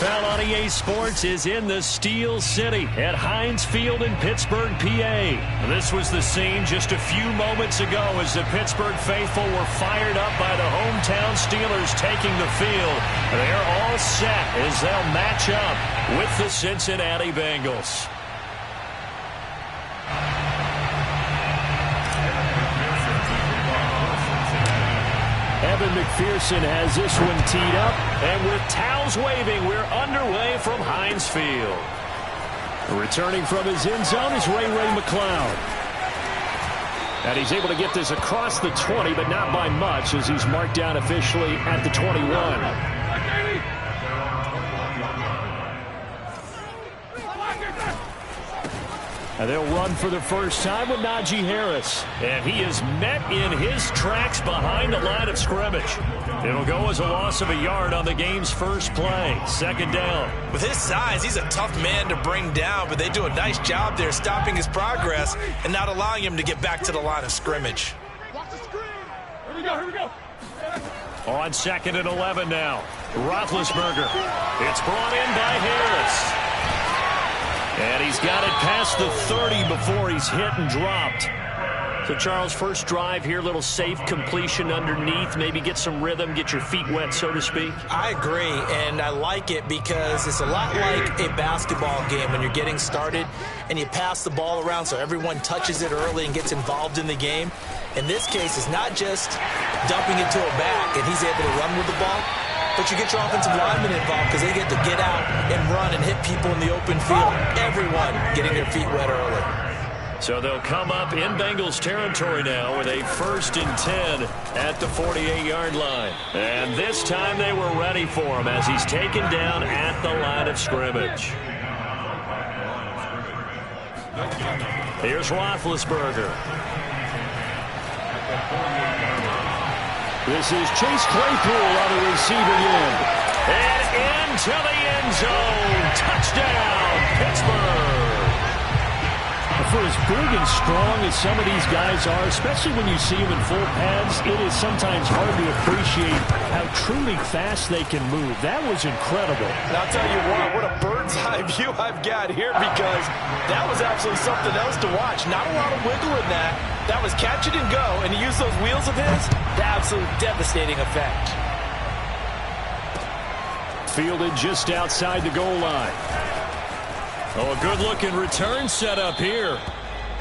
NFL on EA Sports is in the Steel City at Heinz Field in Pittsburgh, PA. This was the scene just a few moments ago as the Pittsburgh faithful were fired up by the hometown Steelers taking the field. They're all set as they'll match up with the Cincinnati Bengals. Evan McPherson has this one teed up, and with towels waving, we're underway from Heinz Field. Returning from his end zone is Ray McCloud. And he's able to get this across the 20, but not by much, as he's marked down officially at the 21. And they'll run for the first time with Najee Harris. And he is met in his tracks behind the line of scrimmage. It'll go as a loss of a yard on the game's first play. Second down. With his size, he's a tough man to bring down, but they do a nice job there stopping his progress and not allowing him to get back to the line of scrimmage. Watch the screen. Here we go. On 2nd and 11 now. Roethlisberger. It's brought in by Harris. And he's got it past the 30 before he's hit and dropped. So, Charles, first drive here, little safe completion underneath. Maybe get some rhythm, get your feet wet, so to speak. I agree, and I like it because it's a lot like a basketball game when you're getting started and you pass the ball around so everyone touches it early and gets involved in the game. In this case, it's not just dumping it to a back and he's able to run with the ball, but you get your offensive linemen involved because they get to get out and run and hit people in the open field. Everyone getting their feet wet early. So they'll come up in Bengals territory now with a 1st and 10 at the 48-yard line. And this time they were ready for him as he's taken down at the line of scrimmage. Here's Roethlisberger. This is Chase Claypool on the receiving end. And into the end zone. Touchdown, Pittsburgh. For as big and strong as some of these guys are, especially when you see them in full pads, it is sometimes hard to appreciate how truly fast they can move. That was incredible. And I'll tell you what a bird's eye view I've got here, because that was absolutely something else to watch. Not a lot of wiggle in that. That was catch it and go, and to use those wheels of his, the absolute devastating effect. Fielded just outside the goal line. Oh, a good-looking return set up here.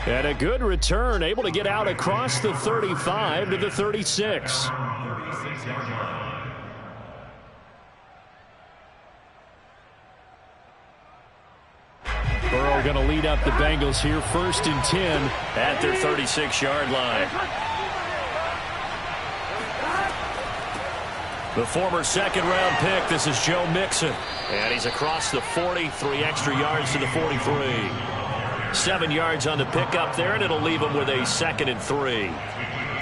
And a good return, able to get out across the 35 to the 36. Burrow going to lead up the Bengals here, 1st and 10 at their 36-yard line. The former second-round pick, this is Joe Mixon. And he's across the 40, 3 extra yards to the 43. 7 yards on the pickup there, and it'll leave him with a 2nd and 3.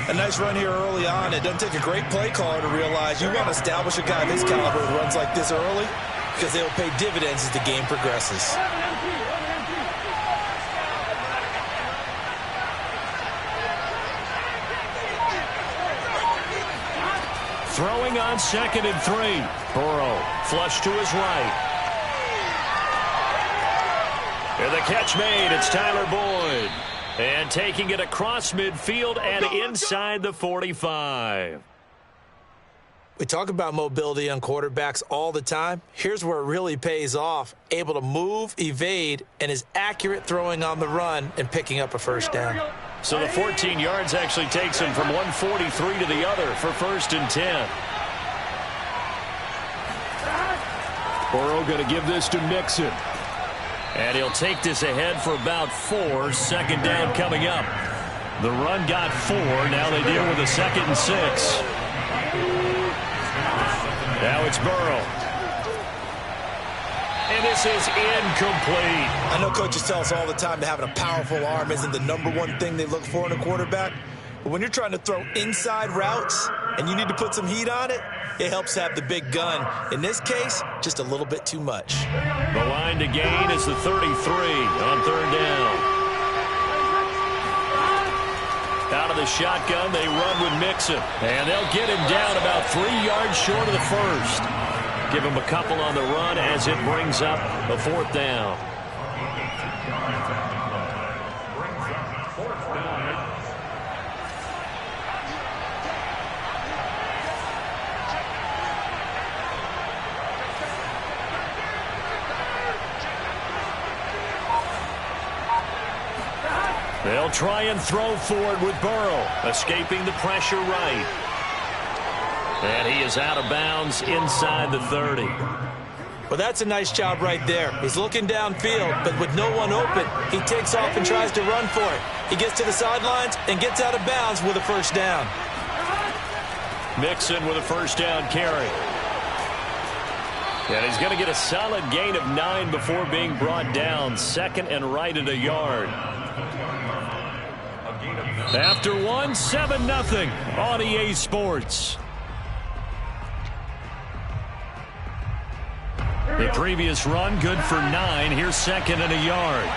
A nice run here early on. It doesn't take a great play caller to realize you want to establish a guy of his caliber who runs like this early, because they will pay dividends as the game progresses. Throwing on 2nd and 3. Burrow flush to his right. And the catch made. It's Tyler Boyd. And taking it across midfield and inside the 45. We talk about mobility on quarterbacks all the time. Here's where it really pays off. Able to move, evade, and is accurate throwing on the run and picking up a first down. So the 14 yards actually takes him from 143 to the other for 1st and 10. Burrow going to give this to Mixon. And he'll take this ahead for about 4. 2nd down coming up. The run got 4. Now they deal with a 2nd and 6. Now it's Burrow. And this is incomplete. I know coaches tell us all the time that having a powerful arm isn't the #1 thing they look for in a quarterback. But when you're trying to throw inside routes and you need to put some heat on it, it helps have the big gun. In this case, just a little bit too much. The line to gain is the 33 on 3rd down. Out of the shotgun, they run with Mixon. And they'll get him down about 3 yards short of the 1st. Give him a couple on the run as it brings up a 4th down. They'll try and throw forward with Burrow, escaping the pressure right. And he is out of bounds inside the 30. Well, that's a nice job right there. He's looking downfield, but with no one open, he takes off and tries to run for it. He gets to the sidelines and gets out of bounds with a 1st down. Mixon with a 1st down carry. And he's going to get a solid gain of 9 before being brought down. 2nd and right at a yard. After 1, 7-0 on EA Sports. The previous run good for 9. Here's 2nd and a yard.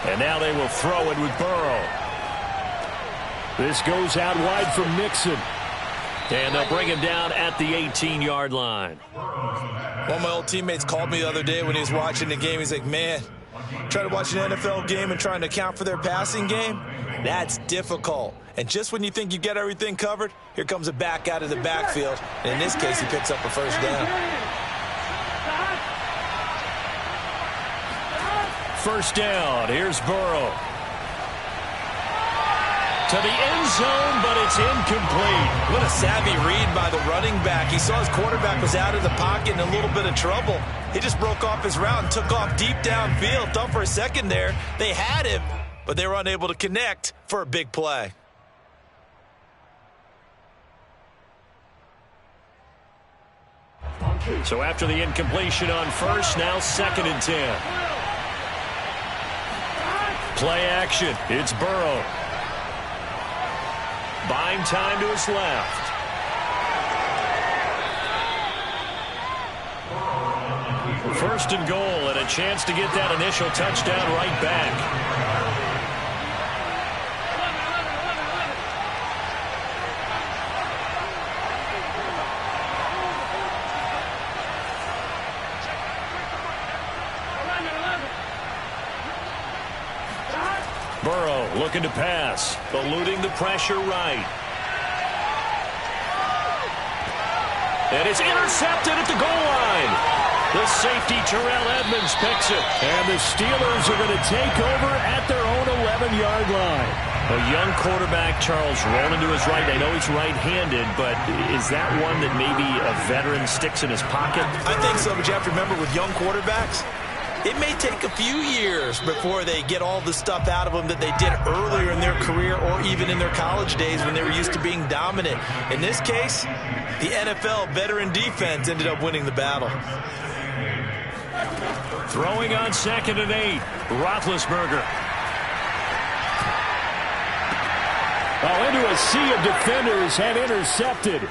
And now they will throw it with Burrow. This goes out wide for Mixon. And they'll bring him down at the 18-yard line. One of my old teammates called me the other day when he was watching the game. He's like, man, trying to watch an NFL game and trying to account for their passing game, that's difficult. And just when you think you get everything covered, here comes a back out of the backfield. And in this case, he picks up a 1st down. 1st down. Here's Burrow. To the end zone, but it's incomplete. What a savvy read by the running back. He saw his quarterback was out of the pocket in a little bit of trouble. He just broke off his route and took off deep downfield. Thought for a second there they had him, but they were unable to connect for a big play. So after the incompletion on 1st, now 2nd and 10. Play action. It's Burrow. Buying time to his left. First and goal, and a chance to get that initial touchdown right back. Burrow looking to pass, eluding the pressure right. And it's intercepted at the goal line. The safety, Terrell Edmunds, picks it. And the Steelers are going to take over at their own 11-yard line. A young quarterback, Charles, rolling to his right. I know he's right-handed, but is that one that maybe a veteran sticks in his pocket? I think so, but you have to remember with young quarterbacks, it may take a few years before they get all the stuff out of them that they did earlier in their career or even in their college days when they were used to being dominant. In this case, the NFL veteran defense ended up winning the battle. Throwing on 2nd and 8, Roethlisberger. Oh, into a sea of defenders and intercepted.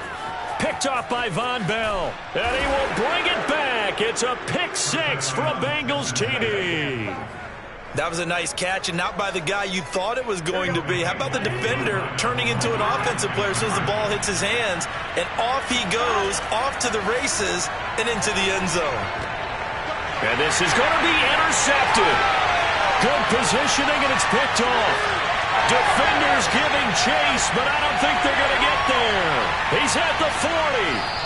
Picked off by Von Bell. And he will bring it back. It's a pick 6 for a Bengals TD. That was a nice catch, and not by the guy you thought it was going to be. How about the defender turning into an offensive player as soon as the ball hits his hands, and off he goes, off to the races, and into the end zone. And this is going to be intercepted. Good positioning, and it's picked off. Defenders giving chase, but I don't think they're going to get there. He's at the 40.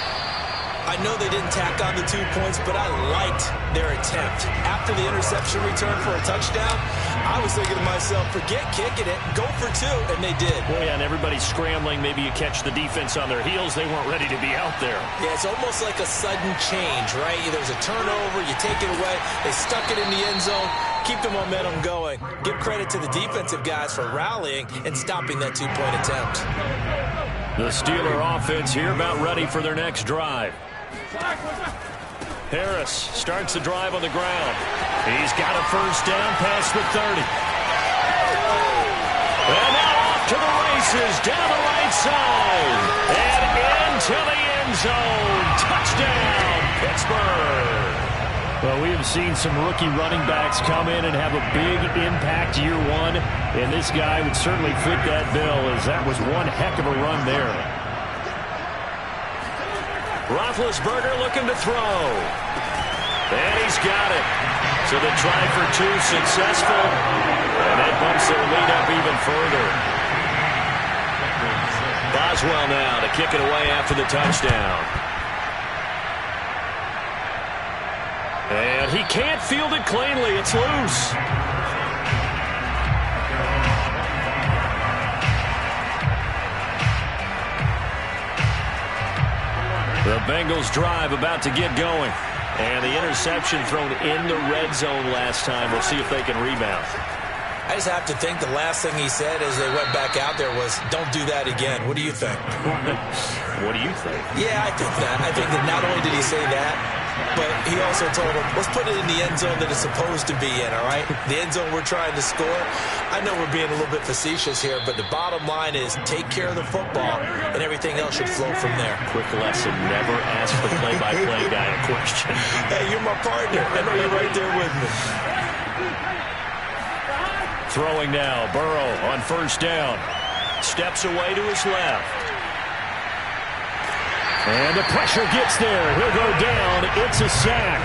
I know they didn't tack on the 2 points, but I liked their attempt. After the interception return for a touchdown, I was thinking to myself, forget kicking it, go for 2, and they did. Well, yeah, and everybody's scrambling. Maybe you catch the defense on their heels. They weren't ready to be out there. Yeah, it's almost like a sudden change, right? There's a turnover, you take it away, they stuck it in the end zone. Keep the momentum going. Give credit to the defensive guys for rallying and stopping that 2-point attempt. The Steeler offense here about ready for their next drive. Harris starts the drive on the ground. He's got a first down past the 30. And now off to the races down the right side. And into the end zone. Touchdown, Pittsburgh. Well, we have seen some rookie running backs come in and have a big impact year one, and this guy would certainly fit that bill, as that was one heck of a run there. Roethlisberger looking to throw. And he's got it. So the try for two successful. And that bumps their lead up even further. Boswell now to kick it away after the touchdown. And he can't field it cleanly. It's loose. The Bengals drive about to get going. And the interception thrown in the red zone last time. We'll see if they can rebound. I just have to think the last thing he said as they went back out there was, don't do that again. What do you think? What do you think? Yeah, I think that. I think that not only did he say that, but he also told him, let's put it in the end zone that it's supposed to be in, all right? The end zone we're trying to score. I know we're being a little bit facetious here, but the bottom line is take care of the football, and everything else should flow from there. Quick lesson, never ask the play-by-play guy a question. Hey, you're my partner. I know you're right there with me. Throwing now, Burrow on first down. Steps away to his left. And the pressure gets there. He'll go down. It's a sack.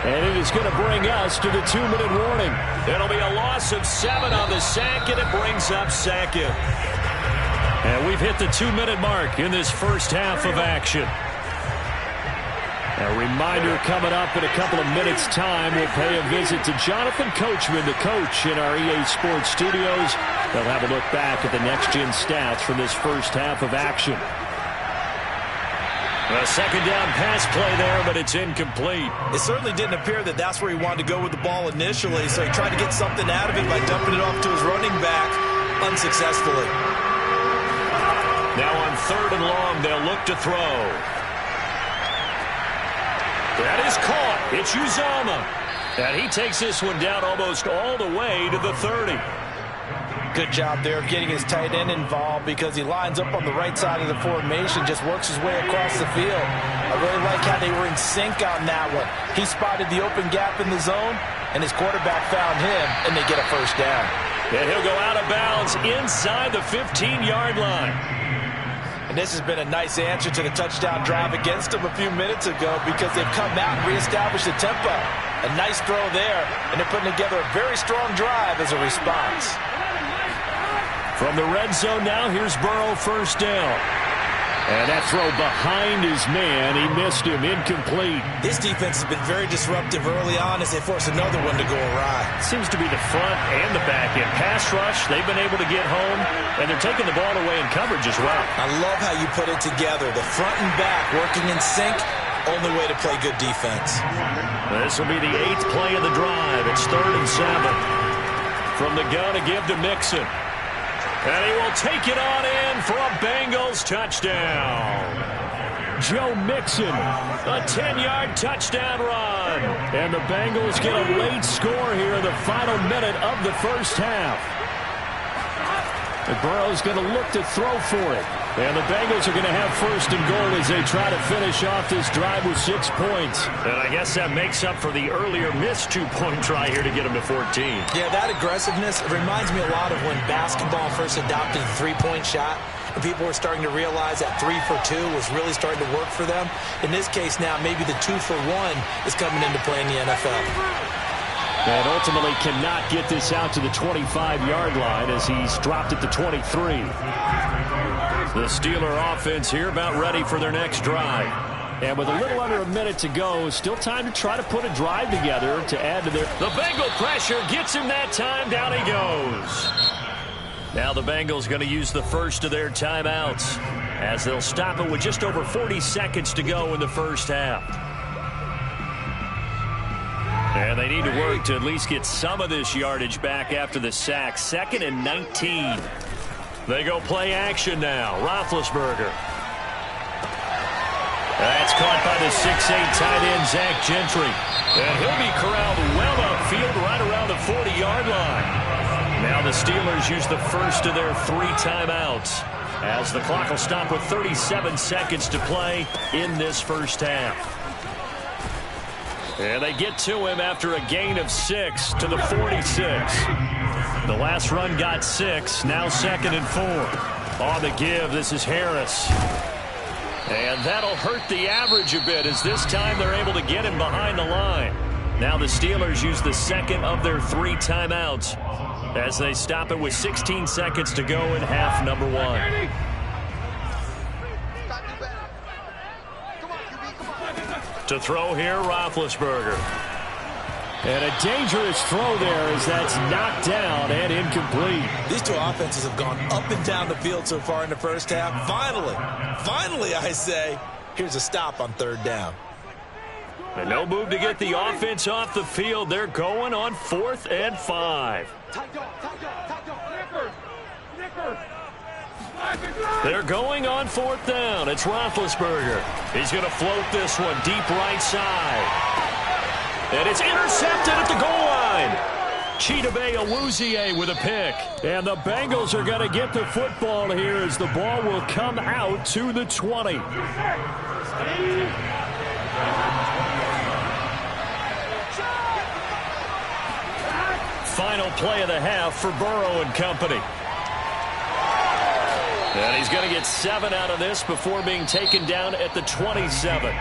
And it is going to bring us to the 2-minute warning. It'll be a loss of 7 on the sack, and it brings up Sackett. And we've hit the 2-minute mark in this first half of action. A reminder coming up in a couple of minutes' time. We'll pay a visit to Jonathan Coachman, the coach in our EA Sports studios. They'll have a look back at the next-gen stats from this first half of action. A second down pass play there, but it's incomplete. It certainly didn't appear that that's where he wanted to go with the ball initially, so he tried to get something out of it by dumping it off to his running back unsuccessfully. Now on 3rd and long, they'll look to throw. That is caught. It's Uzomah. And he takes this one down almost all the way to the 30. Good job there of getting his tight end involved because he lines up on the right side of the formation, just works his way across the field. I really like how they were in sync on that one. He spotted the open gap in the zone, and his quarterback found him, and they get a first down. And he'll go out of bounds inside the 15-yard line. And this has been a nice answer to the touchdown drive against them a few minutes ago because they've come out and reestablished the tempo. A nice throw there, and they're putting together a very strong drive as a response. From the red zone now, here's Burrow first down. And that throw behind his man, he missed him, incomplete. This defense has been very disruptive early on as they force another one to go awry. Seems to be the front and the back end. Pass rush, they've been able to get home, and they're taking the ball away in coverage as well. I love how you put it together. The front and back working in sync, only way to play good defense. This will be the 8th play of the drive. It's 3rd and 7. From the gun to give to Mixon. And he will take it on in for a Bengals touchdown. Joe Mixon, a 10-yard touchdown run. And the Bengals get a late score here in the final minute of the first half. And Burrow's going to look to throw for it. And the Bengals are going to have 1st and goal as they try to finish off this drive with 6 points. And I guess that makes up for the earlier missed 2-point try here to get them to 14. Yeah, that aggressiveness, it reminds me a lot of when basketball first adopted the three-point shot. And people were starting to realize that 3 for 2 was really starting to work for them. In this case now, maybe the 2 for 1 is coming into play in the NFL. And ultimately cannot get this out to the 25-yard line as he's dropped it to 23. The Steeler offense here about ready for their next drive. And with a little under a minute to go, still time to try to put a drive together to add to their... The Bengal pressure gets him that time. Down he goes. Now the Bengals going to use the first of their timeouts as they'll stop it with just over 40 seconds to go in the first half. And they need to work to at least get some of this yardage back after the sack. 2nd and 19. They go play action now. Roethlisberger. That's caught by the 6'8" tight end, Zach Gentry. And he'll be corralled well upfield right around the 40-yard line. Now the Steelers use the first of their 3 timeouts as the clock will stop with 37 seconds to play in this first half. And they get to him after a gain of 6 to the 46. The last run got 6, now 2nd and 4. On the give, this is Harris. And that'll hurt the average a bit, as this time they're able to get him behind the line. Now the Steelers use the second of their 3 timeouts as they stop it with 16 seconds to go in half number 1. To throw here, Roethlisberger. And a dangerous throw there as that's knocked down and incomplete. These two offenses have gone up and down the field so far in the first half. Finally, I say, here's a stop on 3rd down. And no move to get the offense off the field. They're going on 4th and 5. They're going on 4th down. It's Roethlisberger. He's going to float this one deep right side. And it's intercepted at the goal line. Chidobe Awuzie with a pick. And the Bengals are going to get the football here as the ball will come out to the 20. Final play of the half for Burrow and company. And he's going to get 7 out of this before being taken down at the 27.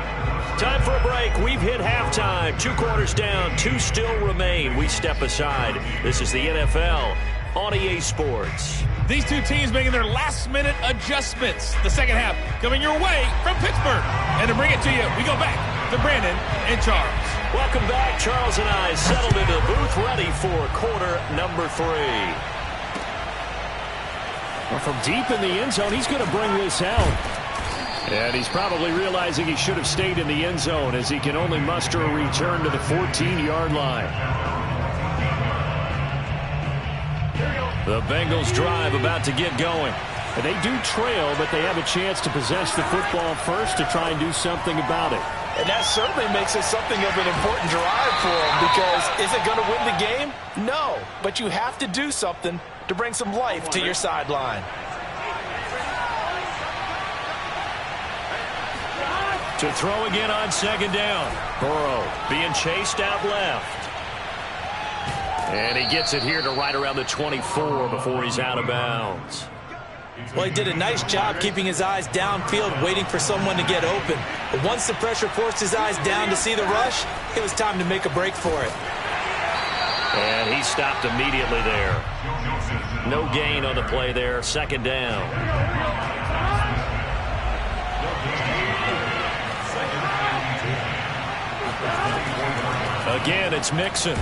Time for a break. We've hit halftime. 2 quarters down. 2 still remain. We step aside. This is the NFL on EA Sports. These two teams making their last-minute adjustments. The second half coming your way from Pittsburgh. And to bring it to you, we go back to Brandon and Charles. Welcome back. Charles and I settled into the booth, ready for quarter number 3. Well, from deep in the end zone, he's going to bring this out. And he's probably realizing he should have stayed in the end zone as he can only muster a return to the 14-yard line. The Bengals drive about to get going. And they do trail, but they have a chance to possess the football first to try and do something about it. And that certainly makes it something of an important drive for them, because is it going to win the game? No, but you have to do something to bring some life to your sideline. To throw again on 2nd down. Burrow being chased out left. And he gets it here to right around the 24 before he's out of bounds. Well, he did a nice job keeping his eyes downfield, waiting for someone to get open. But once the pressure forced his eyes down to see the rush, it was time to make a break for it. And he stopped immediately there. No gain on the play there. 2nd down. Again, it's Mixon.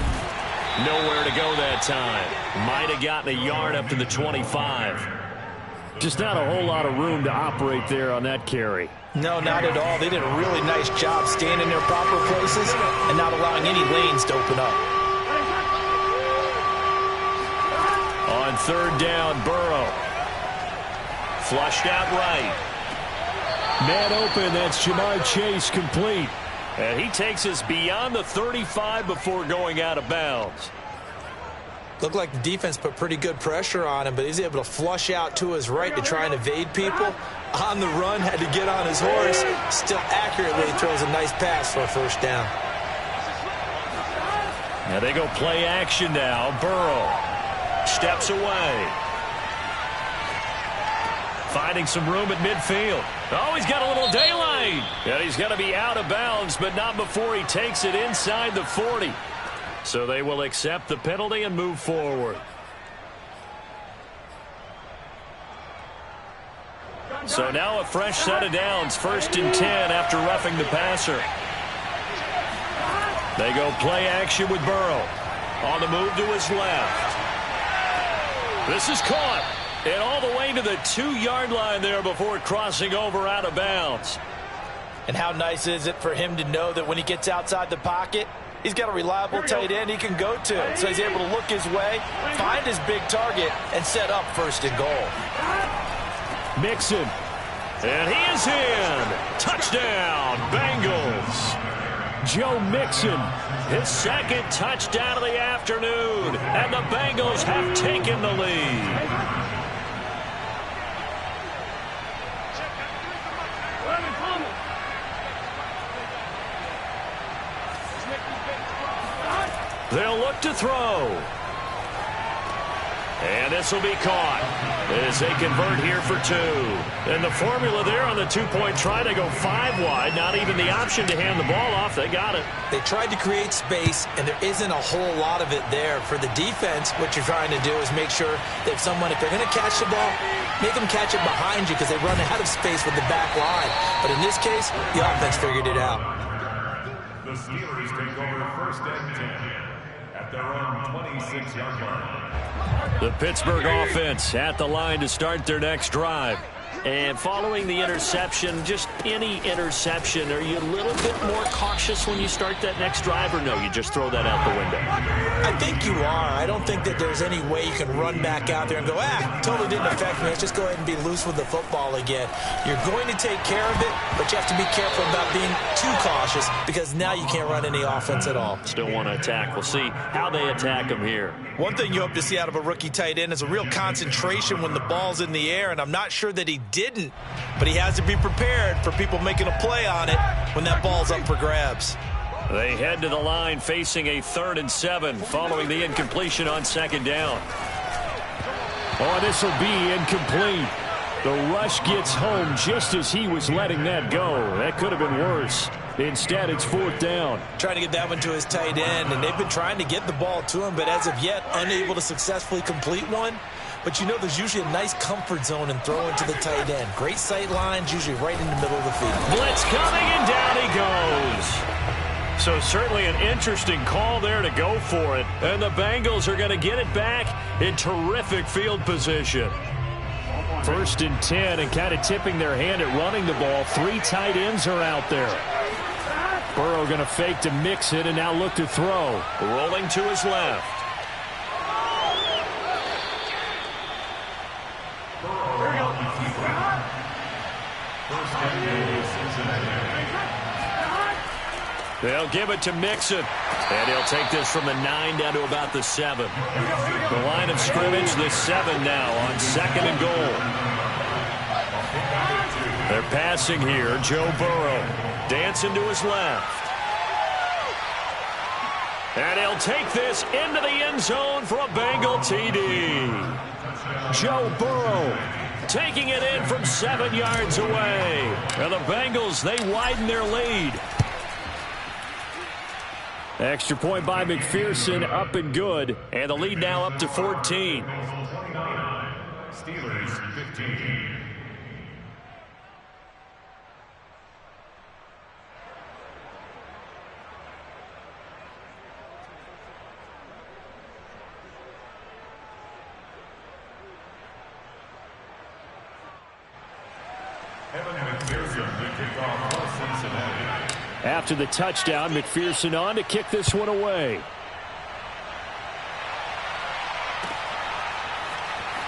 Nowhere to go that time. Might have gotten a yard up to the 25. Just not a whole lot of room to operate there on that carry. No, not at all. They did a really nice job staying in their proper places and not allowing any lanes to open up. On 3rd down, Burrow. Flushed out right. Man open, that's Jamar Chase complete. And he takes us beyond the 35 before going out of bounds. Looked like the defense put pretty good pressure on him, but he's able to flush out to his right to try and evade people. On the run, had to get on his horse. Still accurately throws a nice pass for a 1st down. Now they go play action now. Burrow steps away. Finding some room at midfield. Oh, he's got a little daylight. And he's going to be out of bounds, but not before he takes it inside the 40. So they will accept the penalty and move forward. So now a fresh set of downs. 1st and 10 after roughing the passer. They go play action with Burrow. On the move to his left. This is caught. And all the way to the 2-yard line there before crossing over out of bounds. And how nice is it for him to know that when he gets outside the pocket, he's got a reliable tight end he can go to. So he's able to look his way, find his big target, and set up 1st and goal. Mixon. And he is in. Touchdown, Bengals. Joe Mixon, his 2nd touchdown of the afternoon. And the Bengals have taken the lead. They'll look to throw. And this will be caught as they convert here for 2. And the formula there on the 2-point try to go 5 wide. Not even the option to hand the ball off. They got it. They tried to create space, and there isn't a whole lot of it there. For the defense, what you're trying to do is make sure that if they're going to catch the ball, make them catch it behind you because they run out of space with the back line. But in this case, the offense figured it out. The Steelers take over 1st and 10 at their own 26-yard line. The Pittsburgh offense at the line to start their next drive. And following the interception, just any interception, are you a little bit more cautious when you start that next drive, or no, you just throw that out the window? I think you are. I don't think that there's any way you can run back out there and go, totally didn't affect me. Let's just go ahead and be loose with the football again. You're going to take care of it, but you have to be careful about being too cautious because now you can't run any offense at all. Still want to attack. We'll see how they attack them here. One thing you hope to see out of a rookie tight end is a real concentration when the ball's in the air, and I'm not sure that he didn't, but he has to be prepared for people making a play on it when that ball's up for grabs. They head to the line facing a 3rd and 7 following the incompletion on 2nd down. Oh, this will be incomplete. The rush gets home just as he was letting that go. That could have been worse. Instead, it's 4th down. Trying to get that one to his tight end, and they've been trying to get the ball to him, but as of yet, unable to successfully complete one. But you know there's usually a nice comfort zone in throwing to the tight end. Great sight lines, usually right in the middle of the field. Blitz coming, and down he goes. So certainly an interesting call there to go for it. And the Bengals are going to get it back in terrific field position. 1st and 10, and kind of tipping their hand at running the ball. 3 tight ends are out there. Burrow going to fake to mix it and now look to throw. Rolling to his left. They'll give it to Mixon. And he'll take this from the 9 down to about the 7. The line of scrimmage, the 7 now on 2nd and goal. They're passing here. Joe Burrow dancing to his left. And he'll take this into the end zone for a Bengal TD. Joe Burrow taking it in from 7 yards away. And the Bengals, they widen their lead. Extra point by McPherson, up and good. And the lead now up to 14. Steelers 15. After the touchdown, McPherson on to kick this one away.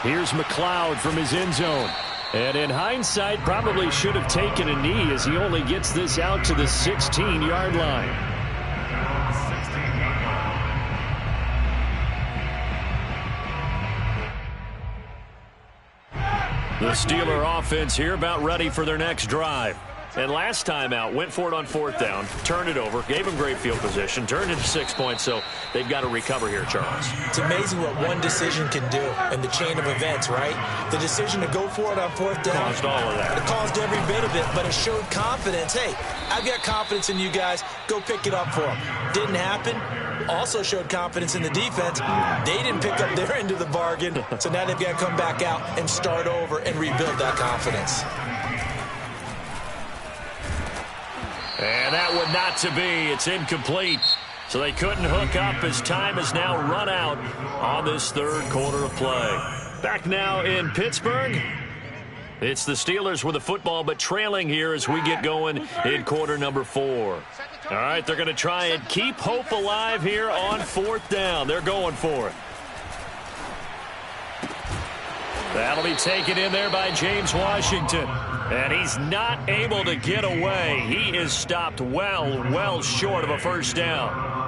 Here's McLeod from his end zone. And in hindsight, probably should have taken a knee as he only gets this out to the 16-yard line. The Steeler offense here about ready for their next drive. And last time out, went for it on 4th down, turned it over, gave them great field position, turned it to 6 points, so they've got to recover here, Charles. It's amazing what one decision can do in the chain of events, right? The decision to go for it on 4th down. Caused all of that. It caused every bit of it, but it showed confidence. Hey, I've got confidence in you guys. Go pick it up for them. Didn't happen. Also showed confidence in the defense. They didn't pick up their end of the bargain, so now they've got to come back out and start over and rebuild that confidence. And that one not to be. It's incomplete. So they couldn't hook up as time has now run out on this 3rd quarter of play. Back now in Pittsburgh. It's the Steelers with the football, but trailing here as we get going in quarter number 4. All right, they're going to try and keep hope alive here on 4th down. They're going for it. That'll be taken in there by James Washington. And he's not able to get away. He is stopped well short of a 1st down.